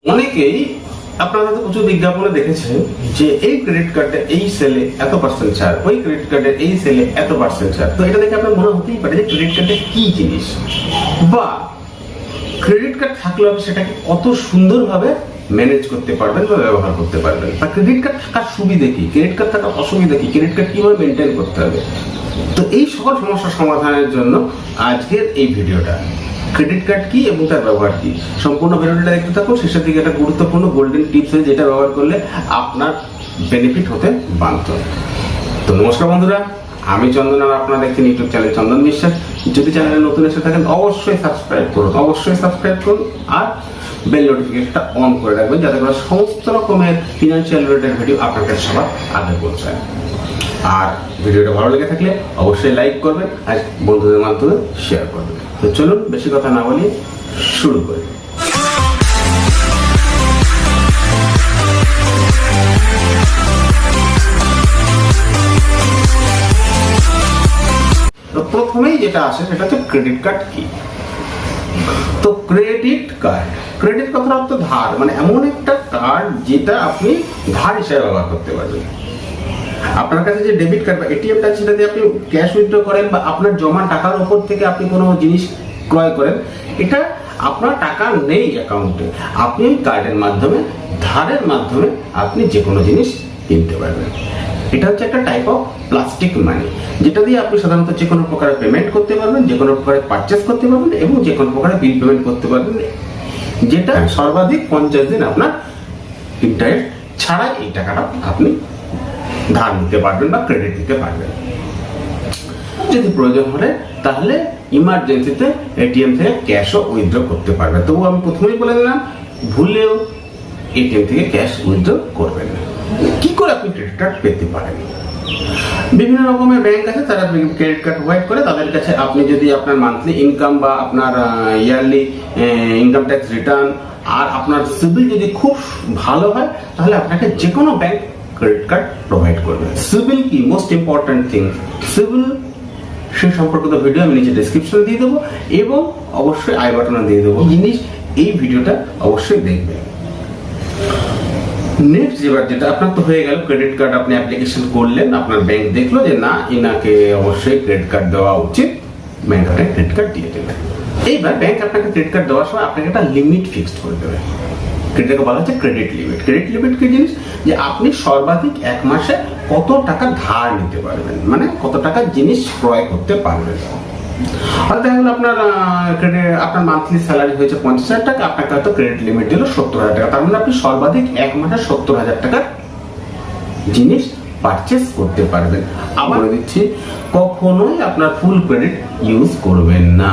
অনেকেই আপনারা তো প্রচুর বিজ্ঞাপনে দেখেছেন যে এই ক্রেডিট কার্ডে এই সেলে এত পার্সেন্ট ছাড়, ওই ক্রেডিট কার্ডে এই সেলে এত পার্সেন্ট ছাড়। তো এটা দেখে আপনার মনে হতেই পারে যে ক্রেডিট কার্ডে কি জিনিস, বা ক্রেডিট কার্ড থাকলে আপনি সেটাকে কত সুন্দরভাবে ম্যানেজ করতে পারবেন বা ব্যবহার করতে পারবেন, বা ক্রেডিট কার্ড থাকার সুবিধা কি, ক্রেডিট কার্ড থাকার অসুবিধা কি, ক্রেডিট কার্ড কিভাবে মেনটেন করতে হবে। তো এই সকল সমস্যার সমাধানের জন্য আজকের এই ভিডিওটা, ক্রেডিট কার্ড কি এবং তার ব্যবহার কি, সম্পূর্ণ ভিডিওটা দেখতে থাকুন। শেষের দিকে একটা গুরুত্বপূর্ণ গোল্ডেন টিপস আছে যেটা ব্যবহার করলে আপনার বেনিফিট হতে বাধ্য। তো নমস্কার বন্ধুরা, আমি চন্দন আর আপনারা দেখছেন ইউটিউব চ্যানেল চন্দন বিশ্বাস। যদি চ্যানেলে নতুন এসে থাকেন অবশ্যই সাবস্ক্রাইব করুন, আর বেল নোটিফিকেশনটা অন করে রাখবেন যাতে করে সমস্ত রকমের ফিনান্সিয়াল রিলেটেড ভিডিও আপনার কাছে সবার আগে পৌঁছায়। আর ভিডিওটা ভালো লেগে থাকলে অবশ্যই লাইক করবেন আর বন্ধুদের মাধ্যমে শেয়ার করবেন। তো চলুন বেশি কথা না বলি, শুরু করি। তো প্রথমেই যেটা আসে সেটা হচ্ছে ক্রেডিট কার্ড কি। তো ক্রেডিট কথার অর্থ ধার, মানে এমন একটা কার্ড যেটা আপনি ধার হিসেবে ব্যবহার করতে পারবেন। আপনার কাছে যে ডেবিট কার্ড বা এটিএম টা, সেটা দিয়ে আপনি ক্যাশ উইথড্র করেন বা আপনার জমা টাকার উপর থেকে আপনি কোনো জিনিস ক্রয় করেন, এটা আপনার টাকা নেই অ্যাকাউন্টে, আপনি কার্ডের মাধ্যমে, ধারের মাধ্যমে আপনি যে কোনো জিনিস কিনতে পারবেন। এটা হচ্ছে একটা টাইপ অফ প্লাস্টিক মানি, যেটা দিয়ে আপনি সাধারণত যে কোনো প্রকারে পেমেন্ট করতে পারবেন, যে কোনো প্রকারে পারচেস করতে পারবেন এবং যে কোনো প্রকারে বিল পেমেন্ট করতে পারবেন, যেটা সর্বাধিক 50 দিন আপনার ইন্টারেস্ট ছাড়া এই টাকাটা আপনি ধার নিতে পারবেন বা ক্রেডিট দিতে পারবেন। যদি প্রয়োজন হলে তাহলে ইমার্জেন্সিতে এটিএম থেকে ক্যাশও উইথড্র করতে পারবেন। তবু আমি প্রথমেই বলে দিলাম, ভুলেও এটিএম থেকে ক্যাশ উইথড্র করবেন না। কি করে আপনি ক্রেডিট কার্ড পেতে পারেন? বিভিন্ন রকমের ব্যাংক আছে, তারা ক্রেডিট কার্ড প্রোভাইড করে। তাদের কাছে আপনি যদি আপনার মান্থলি ইনকাম বা আপনার ইয়ারলি ইনকাম ট্যাক্স রিটার্ন আর আপনার সিবিল যদি খুব ভালো হয়, তাহলে আপনাকে যে কোনো ব্যাংক ক্রেডিট কার্ড প্রোভাইড করবে। সিবিল কি, মোস্ট ইম্পর্টেন্ট থিং। সিবিল সে সম্পর্কিত ভিডিও আমি নিচে ডেসক্রিপশনে দিয়ে দেবো এবং অবশ্যই আই বাটনে দিয়ে দেবো। জিনিস এই ভিডিওটা অবশ্যই দেখবেন। নেক্সট যেটা আপনার তো হয়ে গেল, ক্রেডিট কার্ড আপনি অ্যাপ্লিকেশন করলেন, আপনার ব্যাংক দেখলো যে না, এনাকে অবশ্যই ক্রেডিট কার্ড দেওয়া উচিত, ব্যাংক আপনাকে ক্রেডিট কার্ড দিয়ে দেবে। এইবার ব্যাংক আপনাকে ক্রেডিট কার্ড দেওয়ার সময় আপনাকে একটা লিমিট ফিক্সড করে দেবে। ক্রেডিটকে বলা হচ্ছে ক্রেডিট লিমিট। ক্রেডিট লিমিট কি জিনিস? যে আপনি সর্বাধিক এক মাসে কত টাকা ধার নিতে পারবেন, মানে কত টাকা জিনিস ক্রয় করতে পারবেন। হয়তো দেখা গেল আপনার মান্থলি স্যালারি হয়েছে 50,000 টাকা, আপনাকে হয়তো ক্রেডিট লিমিট দিল 70,000 টাকা। তার মানে আপনি সর্বাধিক এক মাসে 70,000 টাকার জিনিস পারচেস করতে পারবেন। আবার দিচ্ছি, কখনোই আপনার ফুল ক্রেডিট ইউজ করবেন না।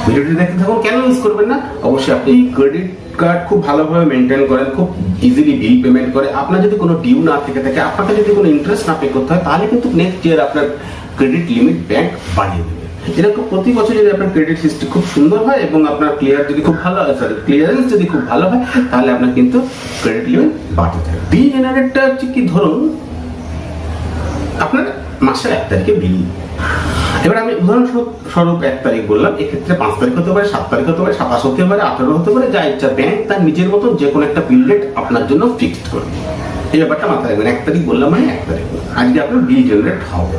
ভিডিওটি দেখতে থাকুন। কেন ইউজ করবেন না? অবশ্যই আপনি ক্রেডিট কার্ড খুব ভালোভাবে মেনটেন করেন, খুব ইজিলি বিল পেমেন্ট করে, আপনার যদি কোনো ডিউ না থেকে থাকে, আপনাকে যদি কোনো ইন্টারেস্ট না পে করতে হয়, তাহলে কিন্তু নেক্সট ইয়ার আপনার ক্রেডিট লিমিট ব্যাংক বাড়িয়ে দেবে। এরকম প্রতি বছর যদি আপনার ক্রেডিট হিস্ট্রি খুব সুন্দর হয় এবং আপনার ক্লিয়ারেন্স যদি খুব ভালো হয়, তাহলে আপনার কিন্তু ক্রেডিট লিমিট বাড়তে থাকে। বিল জেনারেটটা হচ্ছে কি, ধরুন আপনার মাসের 1 তারিখে বিল। এবার আমি উদাহরণস্বরূপ 1 তারিখ বললাম, এক্ষেত্রে 5 তারিখ হতে পারে, 7 তারিখ হতে পারে, 27 হতে পারে, 18 হতে পারে, যা ইচ্ছা। ব্যাংক তার নিজের মতন যে কোনো একটা বিল রেট আপনার জন্য ফিক্সড করবে। এই ব্যাপারটা মাথায় রাখবেন। 1 তারিখ বললাম মানে 1 তারিখ আজকে আপনার বিল জেনারেট হবে।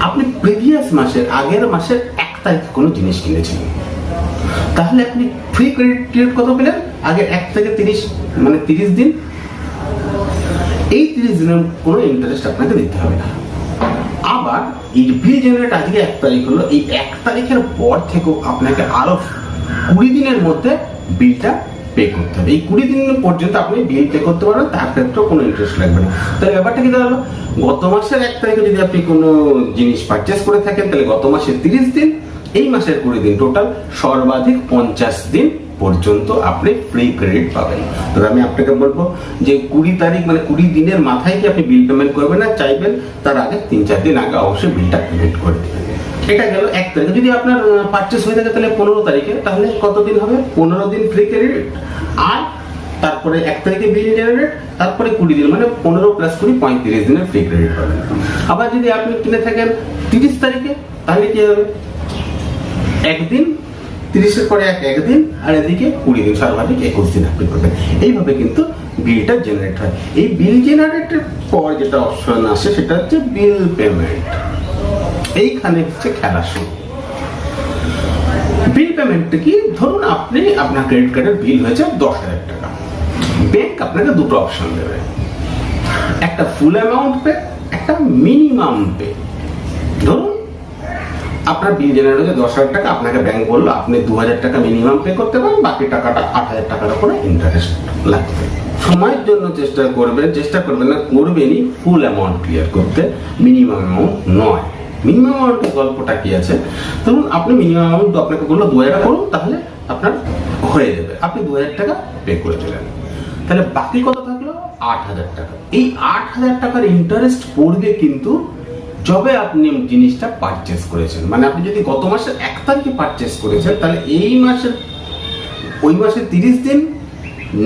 আপনি প্রিভিয়াস মাসের, আগের মাসের 1 তারিখ কোনো জিনিস কিনেছিলেন, তাহলে আপনি ফ্রি ক্রেডিট পিরিয়ড কত পেলেন? আগের 1 থেকে 30, মানে 30 দিন। এই 30 দিনের কোনো ইন্টারেস্ট আপনাকে দিতে হবে না। আবার এই বিল জেনারেট আজকে 1 তারিখ হলো, এই 1 তারিখের পর থেকেও আপনাকে আরো 20 দিনের মধ্যে বিলটা পে করতে হবে। এই 20 দিন পর্যন্ত আপনি বিল পে করতে পারবেন, তার ক্ষেত্রেও কোনো ইন্টারেস্ট লাগবে না। তাহলে ব্যাপারটা কি দাঁড়ালো, গত মাসের 1 তারিখে যদি আপনি কোনো জিনিস পারচেস করে থাকেন, তাহলে গত মাসের 30 দিন, এই মাসের 20 দিন, টোটাল সর্বাধিক 50 দিন পর্যন্ত আপনি ফ্রি ক্রেডিট পাবেন। তবে আমি আপনাকে বলবো যে 20 তারিখ, মানে 20 দিনের মাথায় কি আপনি বিল পেমেন্ট করবেন না, চাইবেন তার আগে 3-4 দিন আগে অবশ্যই বিলটা পেমেন্ট করে দেবেন। এটা গেল 1 তারিখে। যদি আপনার পারচেস হয়ে থাকে তাহলে 15 তারিখে, তাহলে কত দিন হবে? 15 দিন ফ্রি ক্রেডিট। আর তারপরে 1 তারিখে বিল জেনারেট, তারপরে 20 দিন, মানে 15 + 20 35 দিনের ফ্রি ক্রেডিট পাবেন। আবার যদি আপনি কিনে থাকেন 30 তারিখে, তাহলে কি হবে? 1 দিন 30-এর পরে একদিন, আর এদিকে 20 দিন, সর্বাধিক 21 দিন আপনি করবেন। এইভাবে কিন্তু বিলটা জেনারেট হয়। এই বিল জেনারেটের পর যেটা অপশন আসে সেটা হচ্ছে বিল পেমেন্ট। এইখানে হচ্ছে খেলা শুরু। বিল পেমেন্টটা কি? ধরুন আপনি আপনার ক্রেডিট কার্ডের বিল হয়েছে 10,000 টাকা। ব্যাংক আপনাকে দুটো অপশন দেবে, একটা ফুল অ্যামাউন্ট পে, একটা মিনিমাম পে। ধরুন আপনার বিল জেনারেট হয়েছে 10,000 টাকা, আপনাকে ব্যাংক বললো আপনি 2,000 টাকা মিনিমাম পে করতে পারেন, বাকি টাকাটা 8,000 টাকার উপরে ইন্টারেস্ট লাগবে। সময়ের জন্য চেষ্টা করবেন না, করবেনই ফুল অ্যামাউন্ট ক্লিয়ার করতে, মিনিমাম অ্যামাউন্ট নয়। মিনিমাম অ্যামাউন্টের গল্পটা কি আছে? ধরুন আপনি মিনিমাম অ্যামাউন্ট আপনাকে বললো 2,000 করুন, তাহলে আপনার হয়ে যাবে, আপনি 2,000 টাকা পে করে দিলেন, তাহলে বাকি কত থাকলো? 8,000 টাকা। এই 8,000 টাকার ইন্টারেস্ট পড়বে কিন্তু যবে আপনি জিনিসটা পারচেস করেছেন। মানে আপনি যদি গত মাসের 1 তারিখে পারচেস করেছেন, তাহলে এই মাসের ওই মাসের 30 দিন,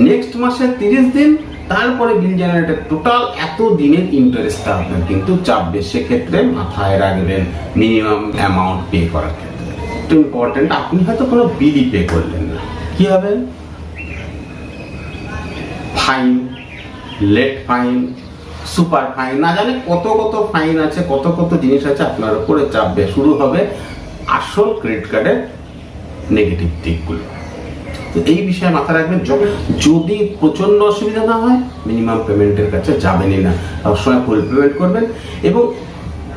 নেক্সট মাসের 30 দিন, তারপরে বিল জেনারেটের টোটাল এত দিনের ইন্টারেস্টটা আপনার কিন্তু চাপবে। সেক্ষেত্রে মাথায় রাখবেন মিনিমাম অ্যামাউন্ট পে করার ক্ষেত্রে একটু ইম্পর্টেন্ট। আপনি হয়তো কোনো বিলই পে করলেন না, কি হবে? Fine, late fine, super fine, না জানে কত কত ফাইন আছে, কত কত জিনিস আছে আপনার উপরে চাপবে। শুরু হবে আসল ক্রেডিট কার্ডের নেগেটিভ দিকগুলো। তো এই বিষয়ে মাথা রাখবেন। যদি প্রচন্ড অসুবিধা না হয়, মিনিমাম পেমেন্টের কাছে যাবেনই না, সবসময় ফুল পেমেন্ট করবেন। এবং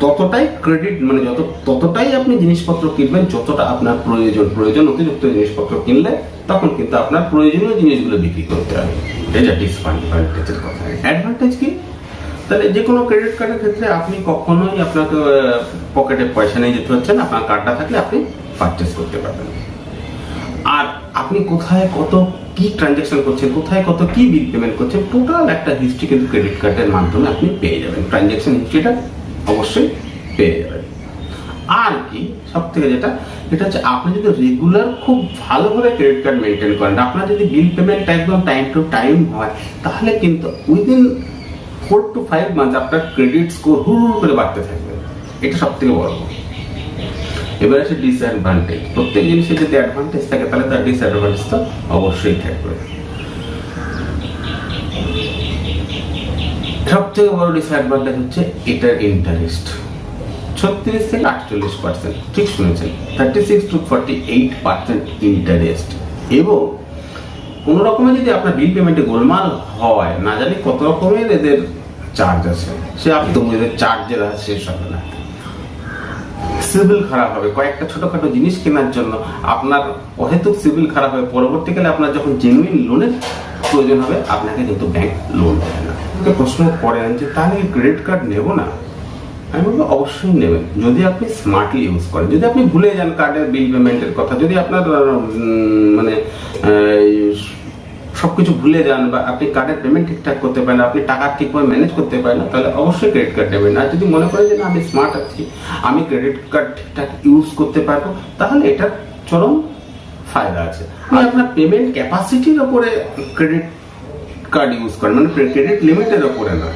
ততটাই ক্রেডিট, মানে ততটাই আপনি জিনিসপত্র কিনবেন যতটা আপনার প্রয়োজন। অতিরিক্ত জিনিসপত্র কিনলে তখন কিন্তু আপনার প্রয়োজনীয় জিনিসগুলো বিক্রি করতে হবে। এটা ডিসঅ্যাডভান্টেজের কথা। অ্যাডভান্টেজ কি? তাহলে যে কোনো ক্রেডিট কার্ডের ক্ষেত্রে আপনি কখনোই আপনাকে পকেটে পয়সা নিয়ে যেতে হচ্ছে না, আপনার কার্ডটা থাকলে আপনি পারচেস করতে পারবেন। আর আপনি কোথায় কত কি ট্রানজাকশন করছেন, কোথায় কত কি বিল পেমেন্ট করছেন, টোটাল একটা হিস্ট্রি কিন্তু ক্রেডিট কার্ডের মাধ্যমে আপনি পেয়ে যাবেন। ট্রানজাকশন হিস্ট্রিটা অবশ্যই পেয়ে যাবেন। আর কি সব থেকে এটা হচ্ছে আপনি যদি রেগুলার খুব ভালোভাবে ক্রেডিট কার্ড মেনটেন করেন, আপনার যদি বিল পেমেন্ট একদম টাইম টু টাইম হয়, তাহলে কিন্তু উইদিন 4 to 5 মান্থ আপনার ক্রেডিট স্কোর হুড় করে বাড়তে থাকবে। এটা সব থেকে বড়। এবার আছে ডিসঅ্যাডভান্টেজ। প্রত্যেক জিনিসের যদি অ্যাডভান্টেজ থাকে, তাহলে তার ডিসঅ্যাডভান্টেজ তো অবশ্যই থাকবে। সব থেকে বড় ডিসঅ্যাডভান্টেজ হচ্ছে এটার ইন্টারেস্ট 36 থেকে 48%। ঠিক শুনেছেন, 36 to 48% ইন্টারেস্ট। এবং কোন রকমের যদি আপনার বিল পেমেন্টে গোলমাল হয়, না জানি কত রকমের এদের চার্জ আছে, সে আপনি তো এদের চার্জের আছে শেষ হবে না। সিবিল খারাপ হবে, কয়েকটা ছোটখাটো জিনিস কেনার জন্য আপনার অহেতুক সিবিল খারাপ হবে, পরবর্তীকালে আপনার যখন জেনুইন লোনের প্রয়োজন হবে, আপনাকে কিন্তু ব্যাংক লোন দেবে না। প্রশ্ন করেন যে তাহলে ক্রেডিট কার্ড নেব না? আমি বলবো অবশ্যই নেবেন, যদি আপনি স্মার্টলি ইউজ করেন। যদি আপনি ভুলে যান কার্ডের বিল পেমেন্টের কথা, যদি আপনার মানে সবকিছু ভুলে যান, বা আপনি কার্ডের পেমেন্ট ঠিকঠাক করতে পারেন না, আপনি টাকা ঠিকভাবে ম্যানেজ করতে পারেন না, তাহলে অবশ্যই ক্রেডিট কার্ড নেবেন। আর যদি মনে করেন যে না আমি স্মার্ট আছি, আমি ক্রেডিট কার্ড ঠিকঠাক ইউজ করতে পারবো, তাহলে এটার চরম ফায়দা আছে। আপনি আপনার পেমেন্ট ক্যাপাসিটির ওপরে ক্রেডিট কার্ড ইউজ করেন, মানে ক্রেডিট লিমিটের ওপরে না,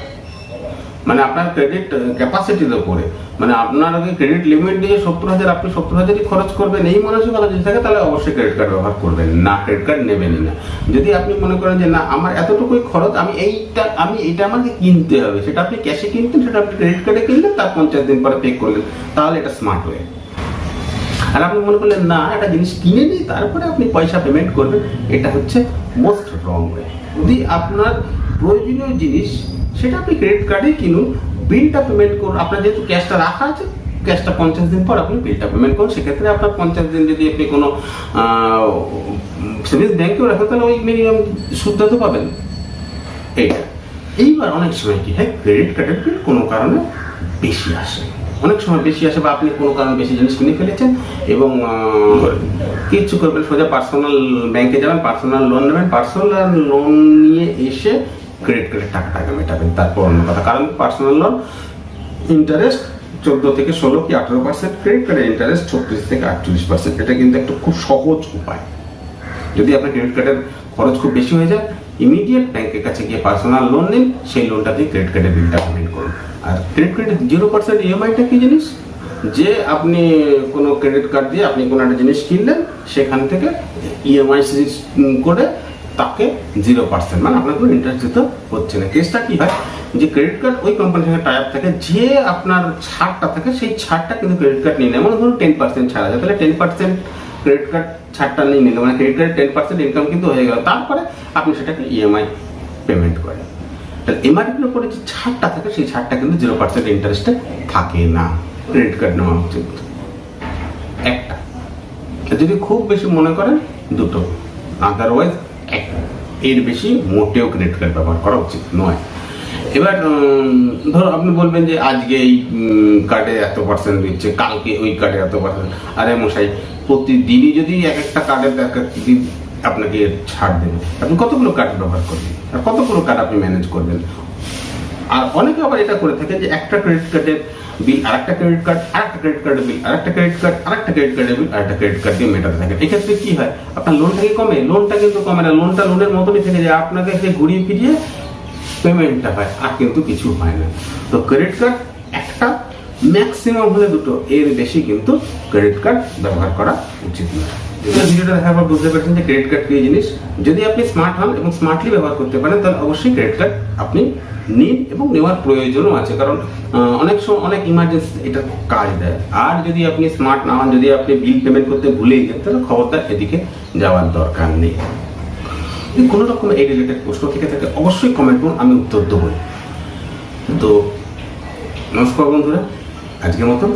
মানে আপনার ক্রেডিট ক্যাপাসিটির ওপরে। মানে আপনার ক্রেডিট লিমিট দিয়ে 70,000, আপনি 70,000ই খরচ করবেন, এই মানসিকতা যদি থাকে, তাহলে অবশ্যই ক্রেডিট কার্ড ব্যবহার করবেন না, ক্রেডিট কার্ড নেবেনই না। যদি আপনি মনে করেন যে না আমার এতটুকুই খরচ, আমি এইটা আমাকে কিনতে হবে, সেটা আপনি ক্যাশে কিনতেন, সেটা আপনি ক্রেডিট কার্ডে কিনলেন, তার 50 দিন পরে পে করলেন, তাহলে এটা স্মার্ট ওয়ে। আর আপনি মনে করলেন না একটা জিনিস কিনে নিই, তারপরে আপনি পয়সা পেমেন্ট করবেন, এটা হচ্ছে মোস্ট রং ওয়ে। যদি আপনার প্রয়োজনীয় জিনিস সেটা আপনি ক্রেডিট কার্ডে কিনুন, বিলটা পেমেন্ট করুন। আপনার যেহেতু ক্যাশটা রাখা আছে, ক্যাশটা 50 দিন পর আপনি বিলটা পেমেন্ট করুন। সেক্ষেত্রে আপনার 50 দিন যদি আপনি কোনো সেভিংস ব্যাংকেও রাখেন, তাহলে ওই মিনিমাম সুদটা তো পাবেন। এইবার অনেক সময় কি হয়, ক্রেডিট কার্ডের বিল কোনো কারণে বেশি আসে, অনেক সময় বেশি আসে, বা আপনি কোনো কারণে বেশি জিনিস কিনে ফেলেছেন এবং কিছু করবেন, সোজা পার্সোনাল ব্যাংকে যাবেন, পার্সোনাল লোন নেবেন, পার্সোনাল লোন নিয়ে এসে ক্রেডিট কার্ডের টাকা মেটাবেন, তারপর অন্য কথা। কারণ পার্সোনাল লোন ইন্টারেস্ট 14 থেকে 16 কি 18%, ক্রেডিট কার্ডের ইন্টারেস্ট 36 থেকে 48%। এটা কিন্তু একটা খুব সহজ উপায়। যদি আপনার ক্রেডিট কার্ডের খরচ খুব বেশি হয়ে যায়, ইমিডিয়েট ব্যাংকের কাছে গিয়ে পার্সোনাল লোন নিন, সেই লোনটা দিয়ে ক্রেডিট কার্ডের বিলটা পেমেন্ট করুন। আর ক্রেডিট কার্ডের 0% ইএমআইটা কি জিনিস? যে আপনি কোনো ক্রেডিট কার্ড দিয়ে আপনি কোনো একটা জিনিস কিনলেন, সেখান থেকে ইএমআই করে তাকে 0%, মানে আপনার কোনো ইন্টারেস্ট দিতে হচ্ছে না। কেসটা কি হয়, যে ক্রেডিট কার্ড ওই কোম্পানির সঙ্গে টাই আপ থাকে, যে আপনার ছাড়টা থাকে সেই ছাড়টা কিন্তু ক্রেডিট কার্ড নিয়ে নেয়। মানে ধরুন 10% ছাড় আছে, তাহলে 10% ক্রেডিট কার্ড ছাড়টা নিয়ে নিল, মানে ক্রেডিট কার্ডের 10% ইনকাম কিন্তু হয়ে গেল। তারপরে আপনি সেটাকে ইএমআই পেমেন্ট করেন। তাহলে এমআরপির উপরে যে ছাড়টা থাকে সেই ছাড়টা কিন্তু 0% ইন্টারেস্টে থাকে না। ক্রেডিট কার্ড নেওয়া উচিত একটা, যদি খুব বেশি মনে করেন দুটো, আদারওয়াইজ এর বেশি মোটেও ক্রেডিট কার্ড ব্যবহার করা উচিত নয়। এবার ধরো আপনি বলবেন যে আজকে এই কার্ডে এত % দিচ্ছে, কালকে ওই কার্ডে এত %। আরে মশাই, প্রতিদিনই যদি একটা কার্ডের দিন আপনাকে ছাড় দেবে, আপনি কতগুলো কার্ড ব্যবহার করবেন আর কতগুলো কার্ড আপনি ম্যানেজ করবেন? আর অনেকে আবার এটা করে থাকে যে একটা ক্রেডিট কার্ডের বিল আরেকটা ক্রেডিট কার্ড, আরেকটা ক্রেডিট কার্ডের বিল আরেকটা ক্রেডিট কার্ড, আরেকটা ক্রেডিট কার্ডের বিল আরেকটা ক্রেডিট কার্ড দিয়ে মেটাতে থাকে। এক্ষেত্রে কি হয়, আপনার লোনটা কি কমে? লোনটা কিন্তু কমে না, লোনটা লোনের মতনই থেকে যায়, আপনাকে সে ঘুরিয়ে ফিরিয়ে পেমেন্টটা হয়, আর কিন্তু কিছু হয় না। তো ক্রেডিট কার্ড একটা, ম্যাক্সিমাম হলে দুটো, এর বেশি কিন্তু ক্রেডিট কার্ড ব্যবহার করা উচিত নয়। ভিডিওটা দেখার পর বুঝতে পারছেন যে ক্রেডিট কার্ড কি জিনিস। যদি আপনি স্মার্ট হন এবং স্মার্টলি ব্যবহার করতে পারেন, তাহলে অবশ্যই ক্রেডিট কার্ড আপনি নিন এবং নেওয়ার প্রয়োজনও আছে, কারণ অনেক সময় অনেক ইমার্জেন্সি এটা কাজ দেয়। আর যদি আপনি স্মার্ট না হন, যদি আপনি বিল পেমেন্ট করতে ভুলেই যান, তাহলে খবরদার এদিকে যাওয়ার দরকার নেই। যদি কোনো রকম এই রিলেটেড প্রশ্ন থেকে থাকে অবশ্যই কমেন্ট করুন, আমি উত্তর দেবো। তো নমস্কার বন্ধুরা, আজকের মতন